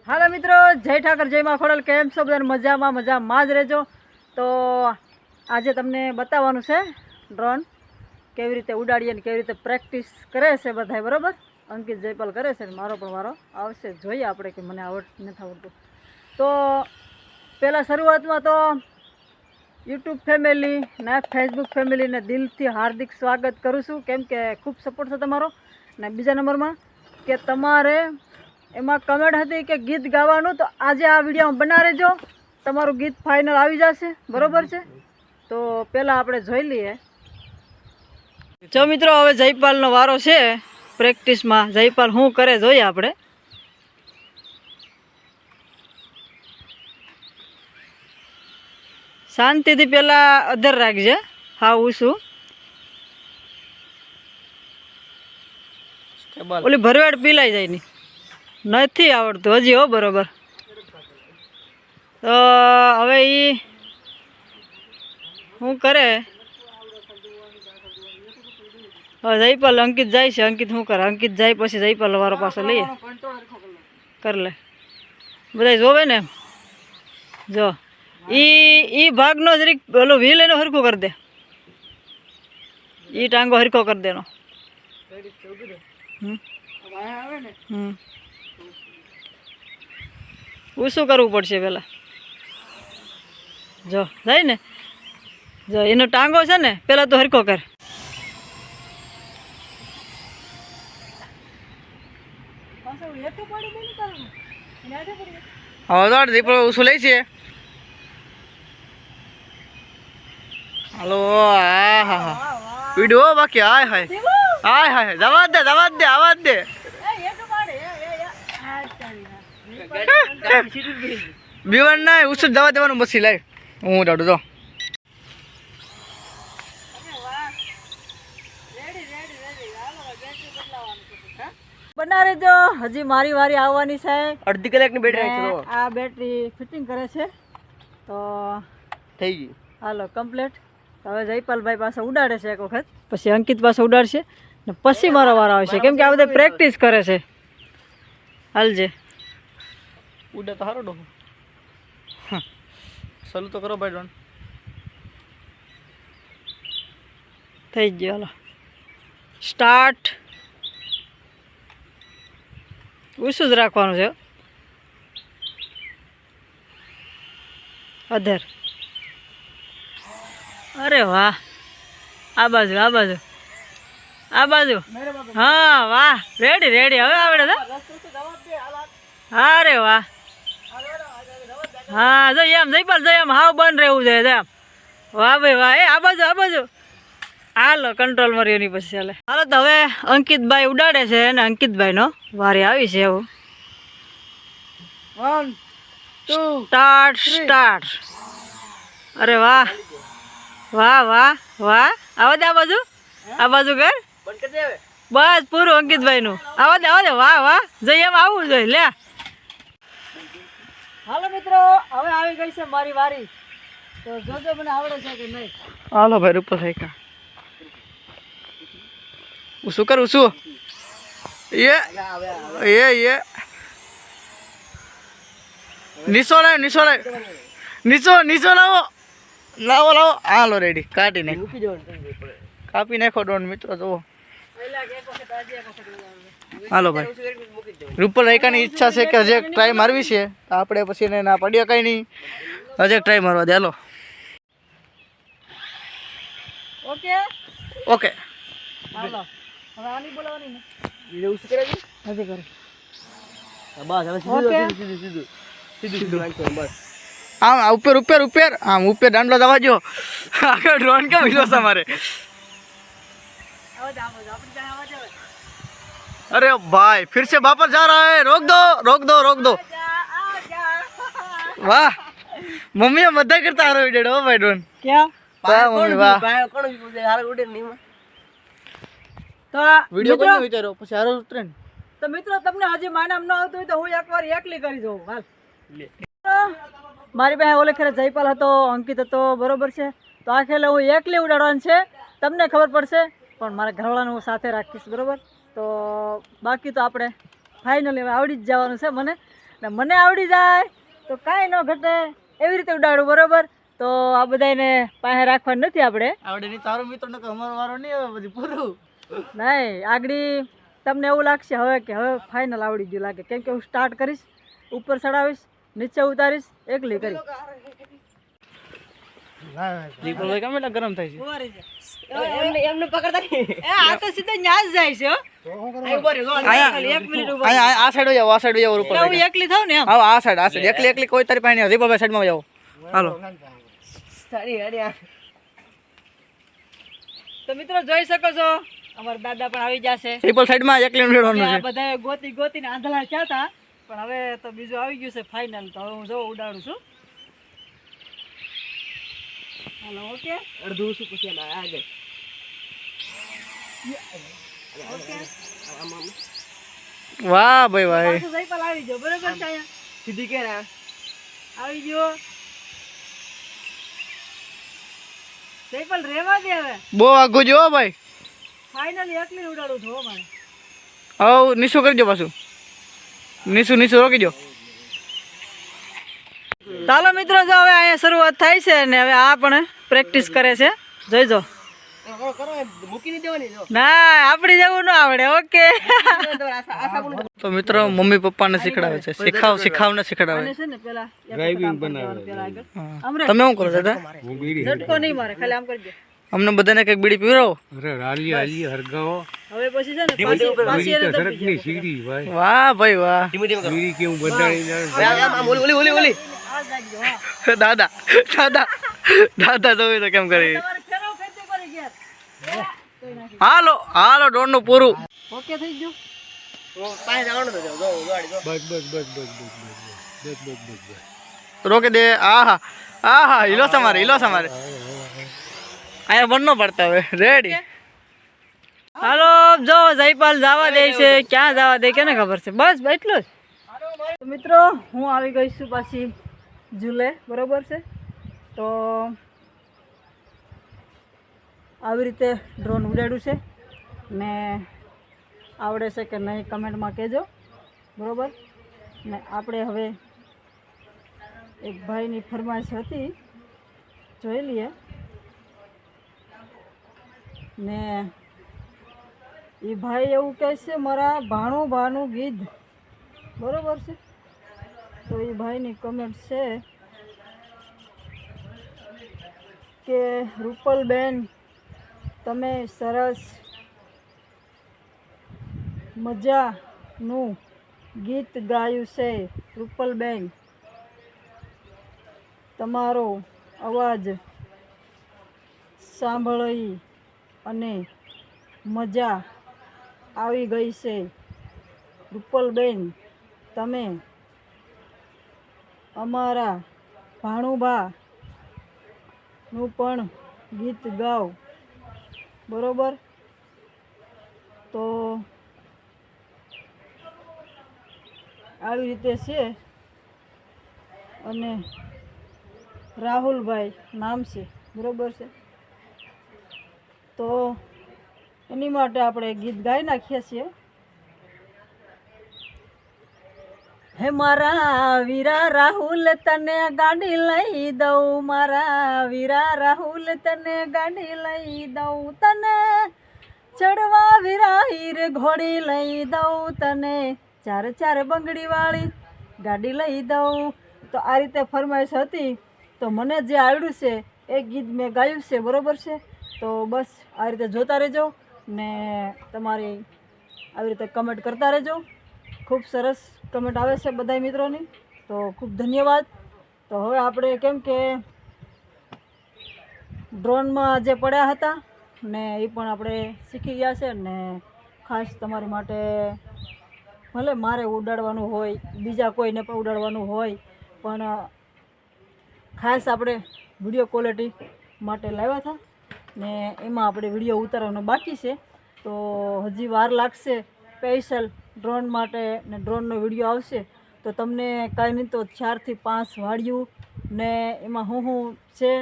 હાલો મિત્રો, જય ઠાકર, જય માં ખોડલ. કેમ છો બધા? મજામાં જ રહેજો. તો આજે તમને બતાવવાનું છે ડ્રોન કેવી રીતે ઉડાડીએ ને કેવી રીતે પ્રેક્ટિસ કરે છે બધા, બરાબર? અંકિત જયપાલ કરે છે, મારો પણ વારો આવશે. જોઈએ આપણે કે મને નથી આવડતું. તો પહેલાં શરૂઆતમાં તો યુટ્યુબ ફેમિલી ને ફેસબુક ફેમિલીને દિલથી હાર્દિક સ્વાગત કરું છું, કેમ કે ખૂબ સપોર્ટ છે તમારો. ને બીજા નંબરમાં કે તમારે એમાં કમેન્ટ હતી કે ગીત ગાવાનું, તો આજે આ વિડીયોમાં બના રહેજો, તમારું ગીત ફાઇનલ આવી જશે, બરોબર છે? તો પહેલાં આપણે જોઈ લઈએ. જો મિત્રો, હવે જયપાલનો વારો છે પ્રેક્ટિસમાં. જયપાલ શું કરે જોઈએ આપણે. શાંતિથી પહેલાં અધર રાખજે, હા ઉશું. ઓલી ભરવાડ પીલાઈ જાય ની નથી આવડતું હજી, હો બરોબર. તો હવે એ શું કરે? હવે જયપાલ અંકિત જાય છે. અંકિત શું કરે? અંકિત જાય પછી જયપાલ વારો પાછો લઈએ કર લે. બધા જોવે ને એમ. જો ઈ ભાગનો જરીક પેલો વ્હીલ એનો હરખો કરી દે, ઈ ટાંગો હરખો કરી દેનો. શું કરવું પડશે પેલા? જો જાય ને, જો એનો ટાંગો છે ને, પેલા તો હરખો કર. શું લઈ છે? હાલો, હા વિડીયો બાકી. હાય હાય હાય હાય, જવા દે આવાજ દે. બીવન ના ઉછળ જવા દેવાનું પછી લાય. હું દાડું જો બના રહેજો, હજી મારી વારી આવવાની છે. અડધી કલાકની બેટરી આ બેટરી ફિટિંગ કરે છે તો થઈ ગઈ. હાલો કમ્પ્લીટ. હવે જયપાલભાઈ પાસે ઉડાડે છે એક વખત, પછી અંકિત પાસે ઉડાડશે ને પછી મારો વારો આવશે, કેમ કે આ બધા પ્રેક્ટિસ કરે છે. હાલજે ઉડે તો સારો ડો. ચાલુ તો કરો ભાઈ. ડોન થઈ ગયો. હાલો સ્ટાર્ટ. ઓછું જ રાખવાનું છે. અધર. અરે વાહ, આ બાજુ હા વાહ, રેડી. હવે આવડે છે. અરે વાહ, હા જો એમ જયપાલ, જો એમ હાવ બંધ રહેવું છે. એમ વાહ ભાઈ વાહ. એ આ બાજુ હાલો કંટ્રોલ માર્યો ની પછી ચાલે. હાલો તો હવે અંકિતભાઈ ઉડાડે છે અને અંકિતભાઈ નો વારી આવી છે. એવું 1 2 સ્ટાર્ટ. અરે વાહ. આવા દે આ બાજુ કર. બસ પૂરું અંકિતભાઈ નું. આવા દે. વાહ જઈ એમ આવવું જોઈએ. લે હાલો મિત્રો, હવે આવી ગઈ છે મારી વારી. તો જોજો મને આવડે છે કે નહીં. હાલો ભાઈ, રૂપો થાય. શું કરું છું? એ નીચો લાવો. હાલો રેડી. કાપી નાખો ડોન મિત્રો. જુઓ હાલો ભાઈ, રૂપલ રાયકાની ઈચ્છા છે કે હજી ટ્રાય મારવી છે. આપણે પછી એને ના પડ્યા કઈ નહીં, હજી ટ્રાય મારવા દે. Hello okay. હાલો હવે આની બોલાવાની ને વિડિયો ઉસ કરે છે હજી કરે. બસ હવે સીધું નાખો. બસ આમ ઉપર આમ ઉપર દાંડલો જવા દો. આગળ ડ્રોન કેમ હિલો છે મારે? अरे भाई फिर से वापस जा रहा है. रोक दो. वाह, मम्मी मजा करता आ रहा है. हो भाई डोन क्या मम्मी वाह. તો વિડિયો કોને વિચારો પછી હારો ઉતરે ને. તો મિત્રો, તમને હજી માનામ ન આવતું હોય તો હું એકવાર એકલી કરી દઉં. હાલ મારી પાસે ઓલે ખેરે જયપાલ હતો, અંકિત હતો, બરોબર છે. તો આ ખેલે હું એકલી ઉડાડવાનું છે. તમને ખબર પડશે, પણ મારા ઘરવાળાને હું સાથે રાખીશ, બરોબર? તો બાકી તો આપણે ફાઇનલી હવે આવડી જ જવાનું છે મને. ને મને આવડી જાય તો કાંઈ ન ઘટે એવી રીતે ઉડાડું, બરોબર. તો આ બધાને પાસે રાખવાનું નથી આપણે. આવડે નહીં તારો મિત્રો ને અમારો વારો નહીં આવે પછી પૂરું. નહીં, આગળ તમને એવું લાગશે હવે કે હવે ફાઇનલ આવડી ગયું લાગે, કેમ કે હું સ્ટાર્ટ કરીશ, ઉપર ચડાવીશ, નીચે ઉતારીશ, એકલી કરી. દીપકભાઈ કેમ એટલા ગરમ થાય છે? એમને પકડતા નહીં. આ તો સીધા ન્યાસ જાય છે હો. એક મિનિટ ઉભો. અહીંયા આ સાઈડ જાવ, આ સાઈડ જાવ ઉપર. હું એકલી થાઉં ને એમ. આવો આ સાઈડ એકલી એકલી કોઈ તારી પાસે નહીં. દીપકભાઈ સાઈડમાં જાઓ. હાલો. તો મિત્રો જોઈ શકો છો અમારા દાદા પણ આવી જશે. ટ્રિપલ સાઈડમાં એકલી ઉડાડવાનું આ છે. બધા ગોતીને આંધળા થયા હતા, પણ હવે તો બીજું આવી ગયું છે ફાઇનલ. તો હવે હું જો ઉડાડું છું. હાલો, ઓકે. અડધું શું પછી આગળ ઓકે. વાહ ભાઈ ભાઈ. પાછું સાયકલ આવી ગયો, બરોબર છે. અહીંયા સીધી કે આવી ગયો સાયકલ. રેવા દે હવે. બહુ આઘું જો ભાઈ. ફાઇનલી એકલી ઉડાડું છું હો મારે. હવે નીચું કરજો પાછું. નીચું રોકી દો. ચાલો મિત્રો, જો હવે અહીંયા શરૂઆત થાય છે ને હવે આ પણ પ્રેક્ટિસ કરે છે. જોઈજો. મૂકી નહીં દેવાની જો ના, આપણી જેવું ન આવડે. ઓકે. તો મિત્રો મમ્મી પપ્પાને શીખડાવે છે. શીખાવને શીખડાવે. આને છે ને પેલા ડ્રાઇવિંગ બનાવે. આમ રે. તમે શું કરો દાદા? ઝટકો નહીં મારે, ખાલી આમ કરજો. અમને બધાને કઈક બીડી પીવડાવો. હવે પછી છે ને પાછી એને દબી જાય. વાહ ભાઈ વાહ. ધીમે ધીમે કરો ઓલી આ જાગજો. હા, દાદા તમે તો કેમ કરી? તમારે ફેરવ ખેંચે કરી ગયા. હાલો દોડનું પૂરું. ઓકે થઈ ગયું. પાસે જવાનું તો જો રોકી દે. આહા હિલો સમારે. અહીંયા બંને પડતા હવે. રેડી. હાલો, જો જયપાલ જવા દે છે. ક્યાં જવા દે કેને ખબર છે. બસ એટલું જ. તો મિત્રો હું આવી ગઈ છું પાછી ઝૂલે, બરોબર છે. તો આવી રીતે ડ્રોન ઉડાડ્યું છે ને આવડે છે કે નહીં કમેન્ટમાં કહેજો, બરોબર. ને આપણે હવે એક ભાઈની ફરમાઈશ હતી, જોઈ લઈએ. ને એ ભાઈ એવું કહે છે મારા ભાણું ગીત, બરોબર છે. તો એ ભાઈની કમેન્ટ છે કે રૂપલબેન તમે સરસ મજાનું ગીત ગાયું છે. રૂપલબેન તમારો અવાજ સાંભળી અને મજા આવી ગઈ છે. રૂપલબેન તમે અમારા ભાણુભાનું પણ ગીત ગાઓ, બરોબર. તો આવી રીતે છે. અને રાહુલભાઈ નામ છે, બરોબર છે. તો એની માટે આપણે ગીત ગાઈ નાખીએ છીએ. હે મારા વીરા રાહુલ તને ગાડી લઈ દઉં, મારા વીરા રાહુલ તને ગાડી લઈ દઉં, તને ચડવા વીરાહીર ઘોડી લઈ દઉં, તને ચાર બંગડી વાળી ગાડી લઈ દઉં. તો આ રીતે ફરમાઈશ હતી. તો મને જે આવડ્યું છે એ ગીત મેં ગાયું છે, બરોબર છે. તો બસ આ રીતે જોતા રહેજો ને તમારી આવી રીતે કમેન્ટ કરતા રહેજો. ખૂબ સરસ કમેન્ટ આવે છે બધા મિત્રોની, તો ખૂબ ધન્યવાદ. તો હવે આપણે કેમ કે ડ્રોનમાં જે પડ્યા હતા ને એ પણ આપણે શીખી ગયા છે ને ખાસ તમારી માટે, ભલે મારે ઉડાડવાનું હોય, બીજા કોઈને પણ ઉડાડવાનું હોય, પણ ખાસ આપણે વિડીયો ક્વોલિટી માટે લાવ્યા હતા ને એમાં આપણે વિડીયો ઉતારવાનો બાકી છે. તો હજી વાર લાગશે. સ્પેશિયલ ડ્રોન માટે ને ડ્રોનનો વિડીયો આવશે. તો તમને કાંઈ નહીં તો 4 થી 5 વાળ્યું ને એમાં હું છે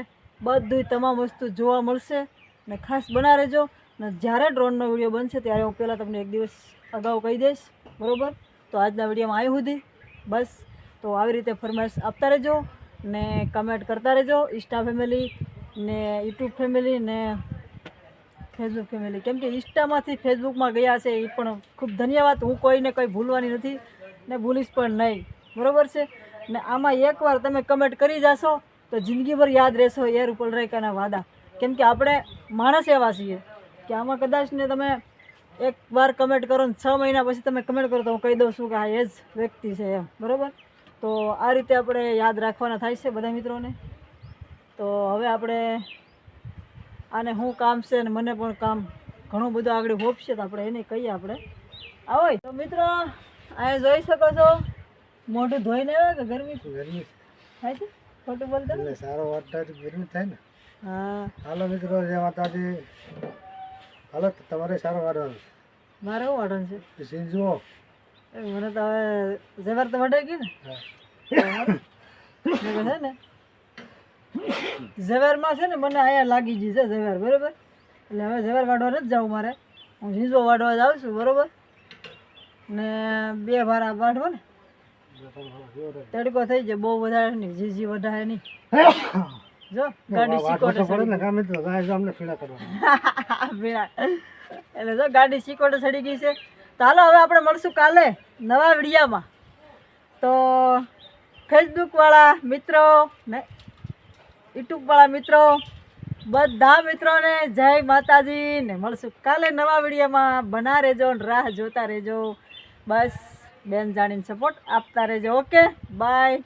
બધું તમામ વસ્તુ જોવા મળશે. ને ખાસ બના રહેજો. ને જ્યારે ડ્રોનનો વિડીયો બનશે ત્યારે હું પહેલાં તમને એક દિવસ અગાઉ કહી દઈશ, બરાબર. તો આજના વિડીયોમાં આવી સુધી બસ તો આવી રીતે ફરમાઈશ આપતા રહેજો ને કમેન્ટ કરતા રહેજો ઇન્સ્ટા ફેમિલી ને યુટ્યુબ ફેમિલી ને ફેસબુક ફેમિલી. કેમ કે ઇન્સ્ટામાંથી ફેસબુકમાં ગયા છે એ પણ ખૂબ ધન્યવાદ. હું કોઈને કંઈ ભૂલવાની નથી ને ભૂલીશ પણ નહીં, બરાબર છે ને. આમાં એકવાર તમે કમેન્ટ કરી જશો તો જિંદગીભર યાદ રહેશો એ રૂપલ રૈકાના વાદા. કેમ કે આપણે માણસ એવા છીએ કે આમાં કદાચ ને તમે એકવાર કમેન્ટ કરો ને 6 મહિના પછી તમે કમેન્ટ કરો તો હું કહી દઉં છું કે આ એ જ વ્યક્તિ છે એમ, બરાબર. તો આ રીતે આપણે યાદ રાખવાના થાય છે બધા મિત્રોને. તો હવે આપણે આને શું કામ છે ને મને પણ કામ ઘણું બધું આગળ હોપ છે તો આપણે એને કહીએ આપણે આવો. તો મિત્રો અહીંયા જોઈ શકો છો મોઢું ધોઈને આવ્યા કે ગરમી થાય છે? ખોટું બોલતા એટલે સારો વાત થાય તો ગરમી થાય ને. હા હાલો મિત્રો, જય માતાજી. હાલો તો તમારે સારો વાળવાનો મારે શું વાટણ છે? છે સીન જુઓ. મને તો હવે ઝેવર તો વઢાઈ ગઈ ને છે ને ઝવેરમાં છે ને મને અહીંયા લાગી ગઈ છે ઝવેર, બરાબર. એટલે હવે ઝવેર વાઢવા નથી જવું મારે, હું ઝીંઝો વાઢવા જાઉં છું, બરાબર. ને 2 ભારા વાઢવો ને તડકો થઈ જાય બહુ વધારે નહીં, ઝીઝી વધારે નહીં. જો ગાડી શીકોટે પડે ને કામ મિત્રો અમને ફીડા કરવા ભીડા એટલે જો ગાડી શીકોટે ચડી ગઈ છે. તો હાલો હવે આપણે મળશું કાલે નવા વિડીયામાં. તો ફેસબુકવાળા મિત્રો ને યુટ્યુબવાળા મિત્રો બધા મિત્રોને જય માતાજી ને મળશું કાલે નવા વિડીયોમાં. બના રહેજો ને રાહ જોતા રહેજો. બસ બેન જાણીને સપોર્ટ આપતા રહેજો. Okay bye.